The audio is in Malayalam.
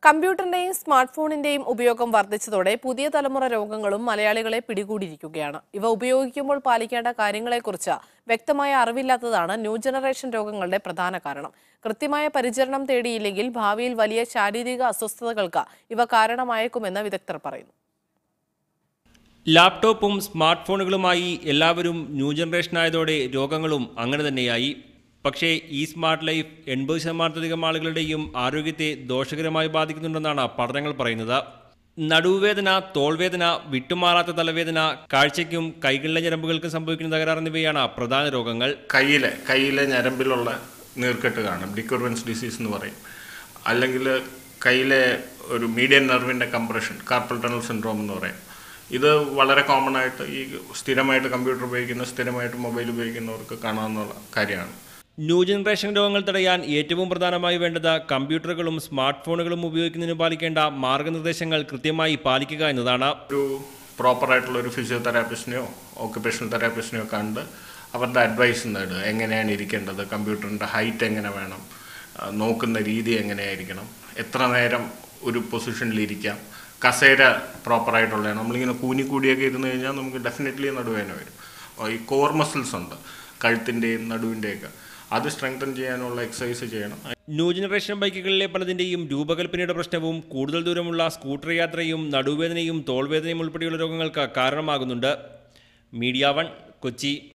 കമ്പ്യൂട്ടറിന്റെയും സ്മാർട്ട് ഫോണിന്റെയും ഉപയോഗം വർദ്ധിച്ചതോടെ പുതിയ തലമുറ രോഗങ്ങളും മലയാളികളെ പിടികൂടിയിരിക്കുകയാണ്. ഇവ ഉപയോഗിക്കുമ്പോൾ പാലിക്കേണ്ട കാര്യങ്ങളെക്കുറിച്ച് വ്യക്തമായ അറിവില്ലാത്തതാണ് ന്യൂ ജനറേഷൻ രോഗങ്ങളുടെ പ്രധാന കാരണം. കൃത്യമായ പരിചരണം തേടിയില്ലെങ്കിൽ ഭാവിയിൽ വലിയ ശാരീരിക അസ്വസ്ഥതകൾക്ക് ഇവ കാരണമായേക്കുമെന്ന് വിദഗ്ധർ പറയുന്നു. ലാപ്ടോപ്പും സ്മാർട്ട് ഫോണുകളുമായി എല്ലാവരും ന്യൂ ജനറേഷനായതോടെ രോഗങ്ങളും അങ്ങനെ തന്നെയായി. പക്ഷേ ഈ സ്മാർട്ട് ലൈഫ് 80% ആളുകളുടെയും ആരോഗ്യത്തെ ദോഷകരമായി ബാധിക്കുന്നുണ്ടെന്നാണ് പഠനങ്ങൾ പറയുന്നത്. നടുവേദന, തോൾവേദന, വിട്ടുമാറാത്ത തലവേദന, കാഴ്ചയ്ക്കും കൈകളിലെ ഞരമ്പുകൾക്കും സംഭവിക്കുന്ന തകരാർ എന്നിവയാണ് പ്രധാന രോഗങ്ങൾ. കയ്യിലെ ഞരമ്പിലുള്ള നീർക്കെട്ട് കാണും, ഡിക്യൂർവൻസ് ഡിസീസ് എന്ന് പറയും. അല്ലെങ്കിൽ കയ്യിലെ ഒരു മീഡിയൻ നെർവിൻ്റെ കംപ്രഷൻ, കാർപ്പൽ ടണൽ സിൻഡ്രോം എന്ന് പറയും. ഇത് വളരെ കോമൺ ആയിട്ട് ഈ സ്ഥിരമായിട്ട് കമ്പ്യൂട്ടർ ഉപയോഗിക്കുന്ന, സ്ഥിരമായിട്ട് മൊബൈൽ ഉപയോഗിക്കുന്നവർക്ക് കാണാവുന്ന കാര്യമാണ്. ന്യൂ ജനറേഷൻ രോഗങ്ങൾ തടയാൻ ഏറ്റവും പ്രധാനമായി വേണ്ടത് കമ്പ്യൂട്ടറുകളും സ്മാർട്ട് ഫോണുകളും ഉപയോഗിക്കുന്നതിന് പാലിക്കേണ്ട മാർഗനിർദ്ദേശങ്ങൾ കൃത്യമായി പാലിക്കുക എന്നതാണ്. ഒരു പ്രോപ്പറായിട്ടുള്ള ഒരു ഫിസിയോതെറാപ്പിസ്റ്റിനെയോ ഓക്യുപേഷണൽ തെറാപ്പിസ്റ്റിനെയോ കണ്ട് അവരുടെ അഡ്വൈസ് നേടുക. എങ്ങനെയാണ് ഇരിക്കേണ്ടത്, കമ്പ്യൂട്ടറിൻ്റെ ഹൈറ്റ് എങ്ങനെ വേണം, നോക്കുന്ന രീതി എങ്ങനെയായിരിക്കണം, എത്ര നേരം ഒരു പൊസിഷനിലിരിക്കാം, കസേര പ്രോപ്പറായിട്ടുള്ള. നമ്മളിങ്ങനെ കൂനിക്കൂടിയൊക്കെ ഇരുന്ന് കഴിഞ്ഞാൽ നമുക്ക് ഡെഫിനറ്റ്ലി നടുവേദന വരും. ഈ കോർ മസിൽസ് ഉണ്ട് കഴുത്തിൻ്റെയും നടുവിൻ്റെയൊക്കെ, അത് സ്ട്രെങ്തൻ ചെയ്യാനുള്ള എക്സസൈസ് ചെയ്യണം. ന്യൂ ജനറേഷൻ ബൈക്കുകളിലെ പലതിൻ്റെയും രൂപകൽപ്പനയുടെ പ്രശ്നവും കൂടുതൽ ദൂരമുള്ള സ്കൂട്ടർ യാത്രയും നടുവേദനയും തോൾവേദനയും ഉൾപ്പെടെയുള്ള രോഗങ്ങൾക്ക് കാരണമാകുന്നുണ്ട്. മീഡിയ 1 കൊച്ചി.